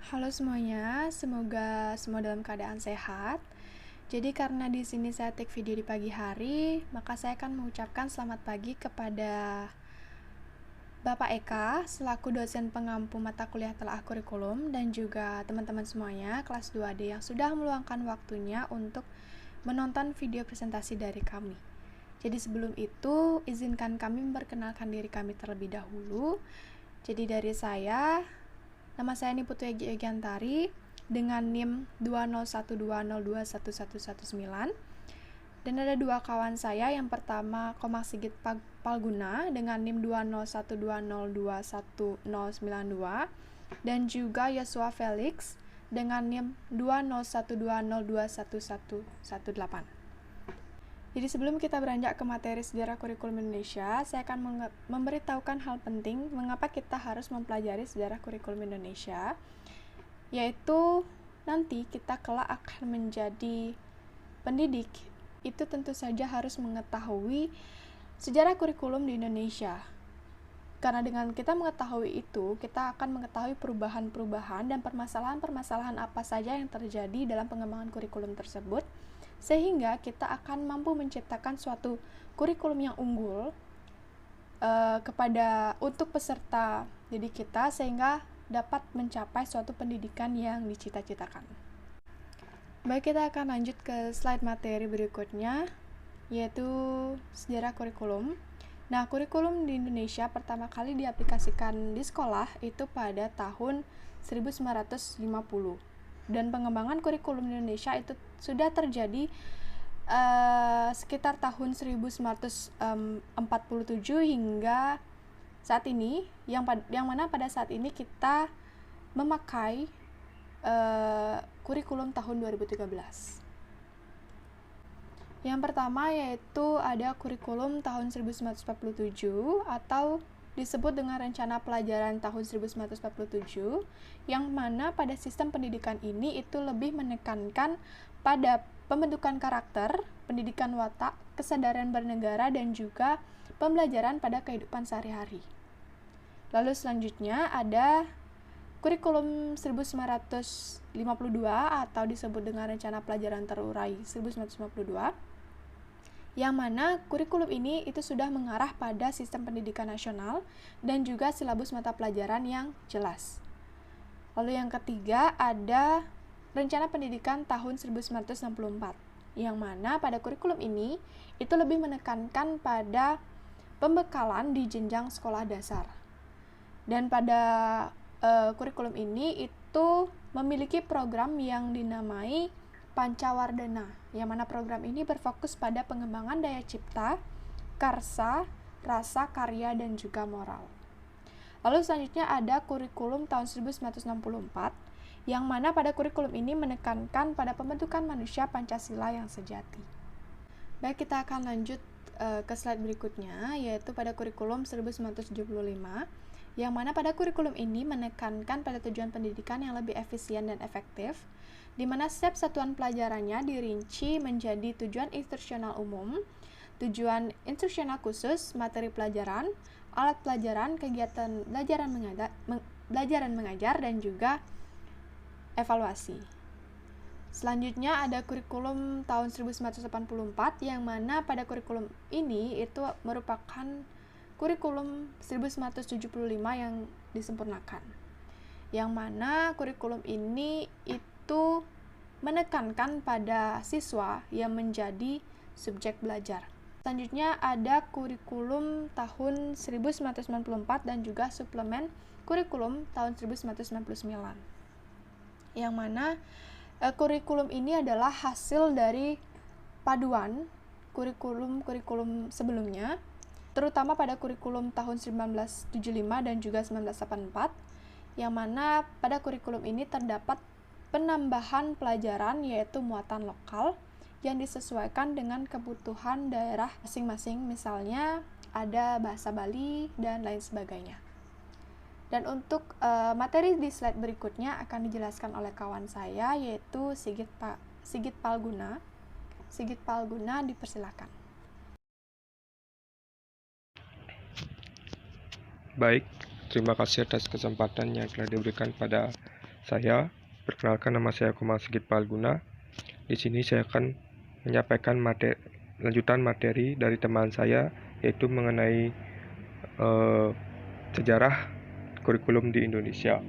Halo semuanya, semoga semua dalam keadaan sehat. Jadi karena di sini saya take video di pagi hari, maka saya akan mengucapkan selamat pagi kepada Bapak Eka selaku dosen pengampu mata kuliah telaah kurikulum dan juga teman-teman semuanya kelas 2D yang sudah meluangkan waktunya untuk menonton video presentasi dari kami. Jadi sebelum itu, izinkan kami memperkenalkan diri kami terlebih dahulu. Jadi dari saya, nama saya Niputri Egyantari dengan NIM 20120211119. Dan ada dua kawan saya, yang pertama Komang Sigit Palguna dengan NIM 20120211092 dan juga Yosua Felix dengan NIM 20120211118. Jadi sebelum kita beranjak ke materi sejarah kurikulum Indonesia, saya akan memberitahukan hal penting mengapa kita harus mempelajari sejarah kurikulum Indonesia, yaitu nanti kita kelak akan menjadi pendidik, itu tentu saja harus mengetahui sejarah kurikulum di Indonesia. Karena dengan kita mengetahui itu, kita akan mengetahui perubahan-perubahan dan permasalahan-permasalahan apa saja yang terjadi dalam pengembangan kurikulum tersebut, sehingga kita akan mampu menciptakan suatu kurikulum yang unggul untuk peserta didik kita, sehingga dapat mencapai suatu pendidikan yang dicita-citakan. Baik, kita akan lanjut ke slide materi berikutnya, yaitu sejarah kurikulum. Nah, kurikulum di Indonesia pertama kali diaplikasikan di sekolah itu pada tahun 1950. Dan pengembangan kurikulum di Indonesia itu sudah terjadi sekitar tahun 1947 hingga saat ini, yang mana pada saat ini kita memakai kurikulum tahun 2013. Yang pertama yaitu ada kurikulum tahun 1947 atau disebut dengan Rencana Pelajaran tahun 1947, yang mana pada sistem pendidikan ini itu lebih menekankan pada pembentukan karakter, pendidikan watak, kesadaran bernegara, dan juga pembelajaran pada kehidupan sehari-hari. Lalu selanjutnya ada kurikulum 1952 atau disebut dengan Rencana Pelajaran Terurai 1952, yang mana kurikulum ini itu sudah mengarah pada sistem pendidikan nasional dan juga silabus mata pelajaran yang jelas. Lalu yang ketiga ada Rencana Pendidikan tahun 1964, yang mana pada kurikulum ini itu lebih menekankan pada pembekalan di jenjang sekolah dasar. Dan pada kurikulum ini itu memiliki program yang dinamai Pancawardana, yang mana program ini berfokus pada pengembangan daya cipta, karsa, rasa, karya, dan juga moral. Lalu selanjutnya ada kurikulum tahun 1964, yang mana pada kurikulum ini menekankan pada pembentukan manusia Pancasila yang sejati. Baik, kita akan lanjut ke slide berikutnya, yaitu pada kurikulum 1975, yang mana pada kurikulum ini menekankan pada tujuan pendidikan yang lebih efisien dan efektif, di mana setiap satuan pelajarannya dirinci menjadi tujuan instruksional umum, tujuan instruksional khusus, materi pelajaran, alat pelajaran, kegiatan belajaran mengajar, dan juga evaluasi. Selanjutnya ada kurikulum tahun 1984, yang mana pada kurikulum ini itu merupakan kurikulum 1975 yang disempurnakan, yang mana kurikulum ini itu menekankan pada siswa yang menjadi subjek belajar. Selanjutnya ada kurikulum tahun 1994 dan juga suplemen kurikulum tahun 1999, yang mana kurikulum ini adalah hasil dari paduan kurikulum sebelumnya, terutama pada kurikulum tahun 1975 dan juga 1984, yang mana pada kurikulum ini terdapat penambahan pelajaran yaitu muatan lokal yang disesuaikan dengan kebutuhan daerah masing-masing, misalnya ada bahasa Bali dan lain sebagainya. Dan untuk materi di slide berikutnya akan dijelaskan oleh kawan saya, yaitu Sigit Palguna. Sigit Palguna, dipersilakan. Baik, terima kasih atas kesempatan yang telah diberikan pada saya. Perkenalkan, nama saya Komang Sigit Palguna. Di sini saya akan menyampaikan lanjutan materi dari teman saya, yaitu mengenai sejarah kurikulum di Indonesia,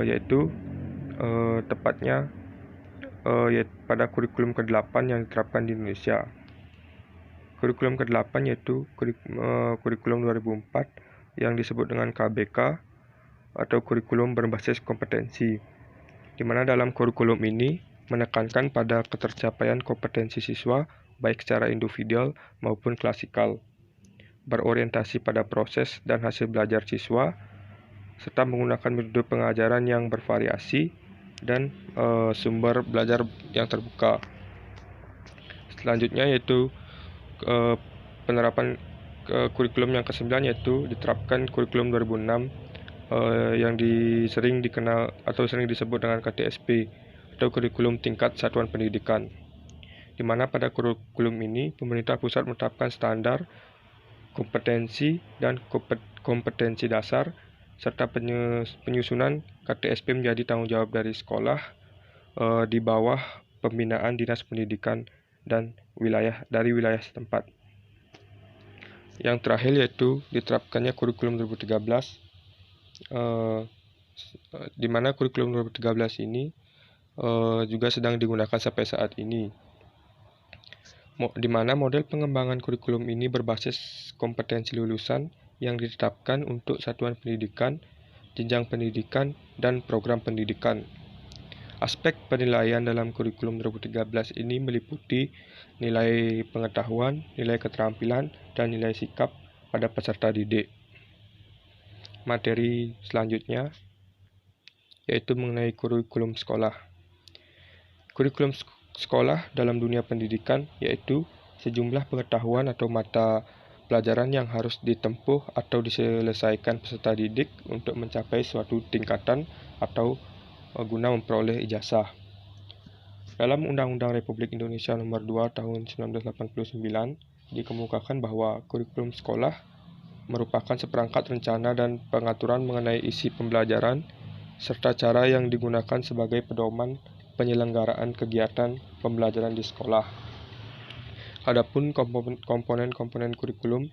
yaitu tepatnya pada kurikulum ke-8 yang diterapkan di Indonesia. Kurikulum ke-8 yaitu kurikulum 2004 yang disebut dengan KBK atau kurikulum berbasis kompetensi, di mana dalam kurikulum ini menekankan pada ketercapaian kompetensi siswa baik secara individual maupun klasikal, berorientasi pada proses dan hasil belajar siswa, serta menggunakan metode pengajaran yang bervariasi dan sumber belajar yang terbuka. Selanjutnya yaitu penerapan kurikulum yang ke-9, yaitu diterapkan kurikulum 2006 yang sering dikenal atau sering disebut dengan KTSP atau kurikulum tingkat satuan pendidikan, di mana pada kurikulum ini pemerintah pusat menetapkan standar kompetensi dan kompetensi dasar serta penyusunan KTSP menjadi tanggung jawab dari sekolah di bawah pembinaan Dinas Pendidikan dan wilayah setempat. Yang terakhir yaitu diterapkannya kurikulum 2013, di mana kurikulum 2013 ini juga sedang digunakan sampai saat ini, di mana model pengembangan kurikulum ini berbasis kompetensi lulusan yang ditetapkan untuk satuan pendidikan, jenjang pendidikan, dan program pendidikan. Aspek penilaian dalam kurikulum 2013 ini meliputi nilai pengetahuan, nilai keterampilan, dan nilai sikap pada peserta didik. Materi selanjutnya yaitu mengenai kurikulum sekolah. Kurikulum sekolah dalam dunia pendidikan yaitu sejumlah pengetahuan atau mata pelajaran yang harus ditempuh atau diselesaikan peserta didik untuk mencapai suatu tingkatan atau guna memperoleh ijazah. Dalam Undang-Undang Republik Indonesia Nomor 2 Tahun 1989 dikemukakan bahwa kurikulum sekolah merupakan seperangkat rencana dan pengaturan mengenai isi pembelajaran serta cara yang digunakan sebagai pedoman penyelenggaraan kegiatan pembelajaran di sekolah. Adapun komponen-komponen kurikulum,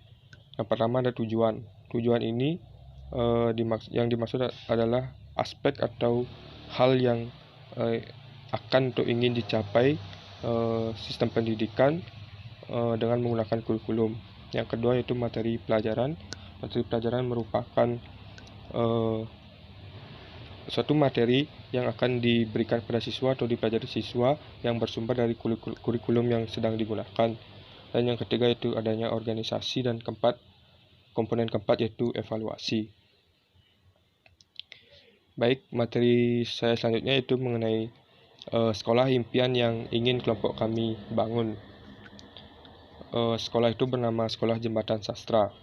yang pertama ada tujuan. Tujuan ini yang dimaksud adalah aspek atau hal yang akan atau ingin dicapai sistem pendidikan dengan menggunakan kurikulum. Yang kedua yaitu materi pelajaran. Materi pelajaran merupakan suatu materi yang akan diberikan pada siswa atau dipelajari siswa yang bersumber dari kurikulum yang sedang digunakan. Dan yang ketiga yaitu adanya organisasi, dan komponen keempat yaitu evaluasi. Baik, materi saya selanjutnya yaitu mengenai sekolah impian yang ingin kelompok kami bangun. Sekolah itu bernama Sekolah Jembatan Sastra.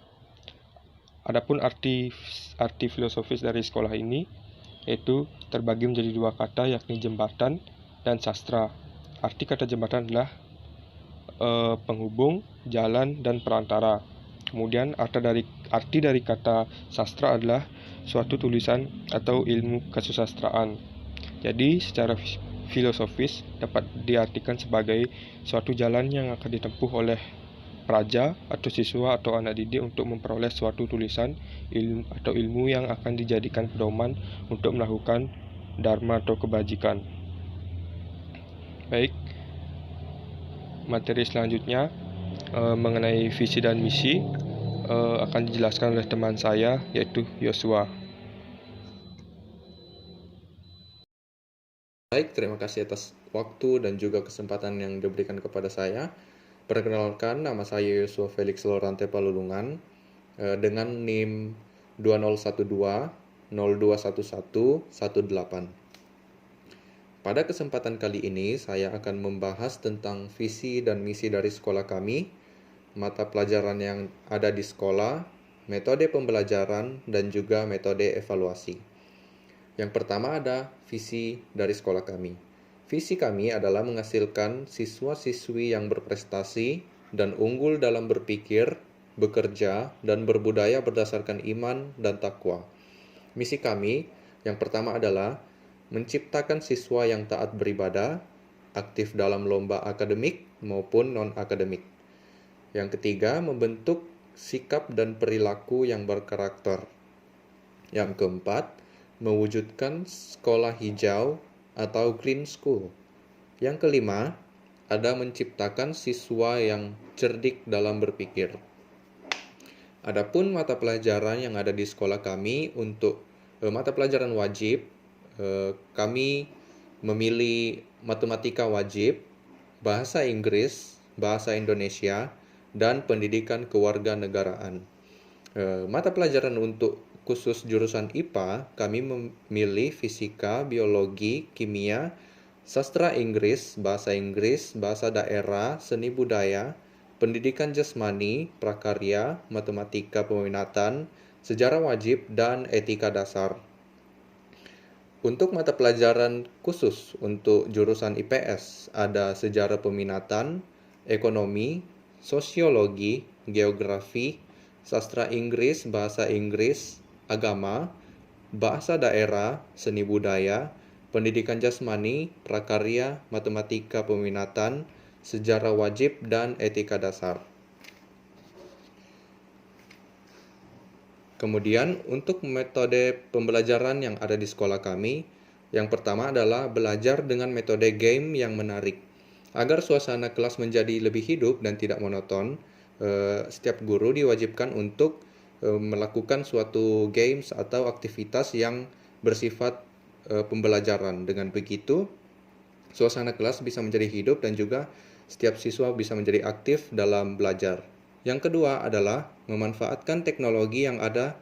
Adapun arti filosofis dari sekolah ini yaitu terbagi menjadi dua kata, yakni jembatan dan sastra. Arti kata jembatan adalah penghubung, jalan, dan perantara. Kemudian arti dari kata sastra adalah suatu tulisan atau ilmu kesusastraan. Jadi secara filosofis dapat diartikan sebagai suatu jalan yang akan ditempuh oleh praja atau siswa atau anak didik untuk memperoleh suatu tulisan ilmu yang akan dijadikan pedoman untuk melakukan dharma atau kebajikan. Baik, materi selanjutnya mengenai visi dan misi akan dijelaskan oleh teman saya yaitu Yosua. Baik, terima kasih atas waktu dan juga kesempatan yang diberikan kepada saya. Perkenalkan, nama saya Yosua Felix Lorante Palulungan dengan NIM 2012-0211-18. Pada kesempatan kali ini, saya akan membahas tentang visi dan misi dari sekolah kami, mata pelajaran yang ada di sekolah, metode pembelajaran, dan juga metode evaluasi. Yang pertama ada visi dari sekolah kami. Visi kami adalah menghasilkan siswa-siswi yang berprestasi dan unggul dalam berpikir, bekerja, dan berbudaya berdasarkan iman dan takwa. Misi kami yang pertama adalah menciptakan siswa yang taat beribadah, aktif dalam lomba akademik maupun non-akademik. Yang ketiga, membentuk sikap dan perilaku yang berkarakter. Yang keempat, mewujudkan sekolah hijau atau green school. Yang kelima, ada menciptakan siswa yang cerdik dalam berpikir. Adapun mata pelajaran yang ada di sekolah kami untuk mata pelajaran wajib, kami memilih matematika wajib, bahasa Inggris, bahasa Indonesia, dan pendidikan kewarganegaraan. Mata pelajaran untuk khusus jurusan IPA, kami memilih fisika, biologi, kimia, sastra Inggris, bahasa daerah, seni budaya, pendidikan jasmani, prakarya, matematika peminatan, sejarah wajib, dan etika dasar. Untuk mata pelajaran khusus untuk jurusan IPS, ada sejarah peminatan, ekonomi, sosiologi, geografi, sastra Inggris, bahasa Inggris, agama, bahasa daerah, seni budaya, pendidikan jasmani, prakarya, matematika peminatan, sejarah wajib, dan etika dasar. Kemudian, untuk metode pembelajaran yang ada di sekolah kami, yang pertama adalah belajar dengan metode game yang menarik. Agar suasana kelas menjadi lebih hidup dan tidak monoton, setiap guru diwajibkan untuk melakukan suatu games atau aktivitas yang bersifat pembelajaran. Dengan begitu, suasana kelas bisa menjadi hidup dan juga setiap siswa bisa menjadi aktif dalam belajar. Yang kedua adalah memanfaatkan teknologi yang ada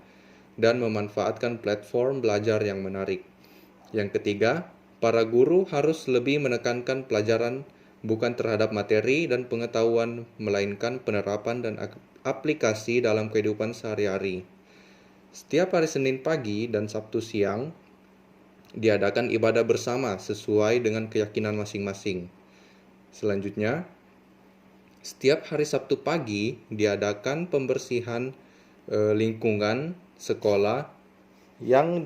dan memanfaatkan platform belajar yang menarik. Yang ketiga, para guru harus lebih menekankan pelajaran bukan terhadap materi dan pengetahuan, melainkan penerapan dan aplikasi dalam kehidupan sehari-hari. Setiap hari Senin pagi dan Sabtu siang, diadakan ibadah bersama sesuai dengan keyakinan masing-masing. Selanjutnya, setiap hari Sabtu pagi diadakan pembersihan lingkungan sekolah yang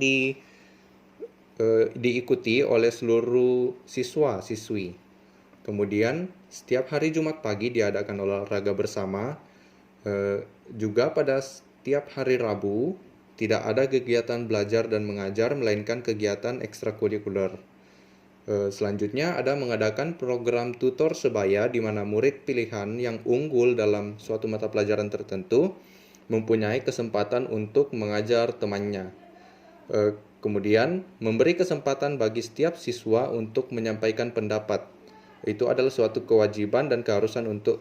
diikuti oleh seluruh siswa-siswi. Kemudian, setiap hari Jumat pagi diadakan olahraga bersama. Juga pada setiap hari Rabu, tidak ada kegiatan belajar dan mengajar, melainkan kegiatan ekstrakurikuler. Selanjutnya ada mengadakan program tutor sebaya di mana murid pilihan yang unggul dalam suatu mata pelajaran tertentu mempunyai kesempatan untuk mengajar temannya. Kemudian memberi kesempatan bagi setiap siswa untuk menyampaikan pendapat. Itu adalah suatu kewajiban dan keharusan untuk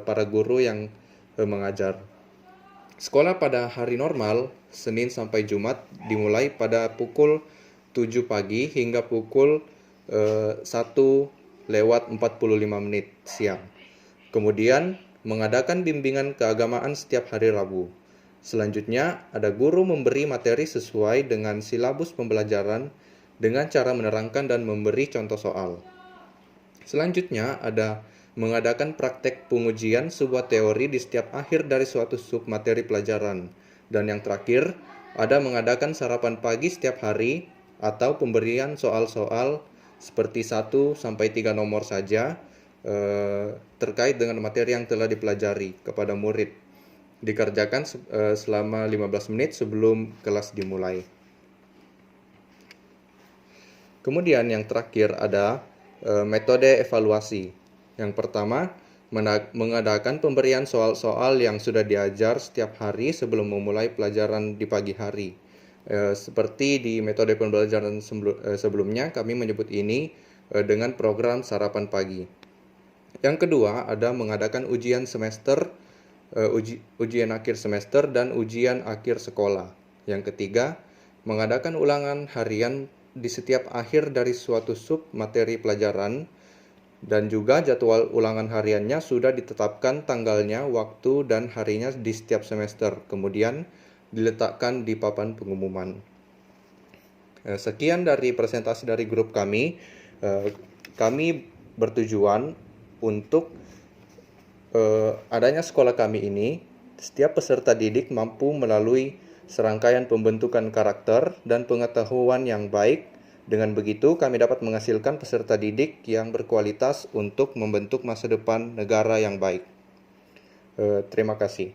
para guru yang mengajar. Sekolah pada hari normal, Senin sampai Jumat, dimulai pada pukul 7 pagi hingga pukul 1:45 siang. Kemudian mengadakan bimbingan keagamaan setiap hari Rabu. Selanjutnya, ada guru memberi materi sesuai dengan silabus pembelajaran dengan cara menerangkan dan memberi contoh soal. Selanjutnya, ada mengadakan praktek pengujian sebuah teori di setiap akhir dari suatu sub materi pelajaran. Dan yang terakhir, ada mengadakan sarapan pagi setiap hari atau pemberian soal-soal seperti 1-3 nomor saja terkait dengan materi yang telah dipelajari kepada murid. Dikerjakan selama 15 menit sebelum kelas dimulai. Kemudian yang terakhir ada metode evaluasi. Yang pertama, mengadakan pemberian soal-soal yang sudah diajar setiap hari sebelum memulai pelajaran di pagi hari. Seperti di metode pembelajaran sebelumnya, kami menyebut ini dengan program sarapan pagi. Yang kedua, ada mengadakan ujian semester, ujian akhir semester, dan ujian akhir sekolah. Yang ketiga, mengadakan ulangan harian di setiap akhir dari suatu sub materi pelajaran, dan juga jadwal ulangan hariannya sudah ditetapkan tanggalnya, waktu, dan harinya di setiap semester. Kemudian diletakkan di papan pengumuman. Sekian dari presentasi dari grup kami. Kami bertujuan untuk adanya sekolah kami ini, setiap peserta didik mampu melalui serangkaian pembentukan karakter dan pengetahuan yang baik Dengan begitu, kami dapat menghasilkan peserta didik yang berkualitas untuk membentuk masa depan negara yang baik. Terima kasih.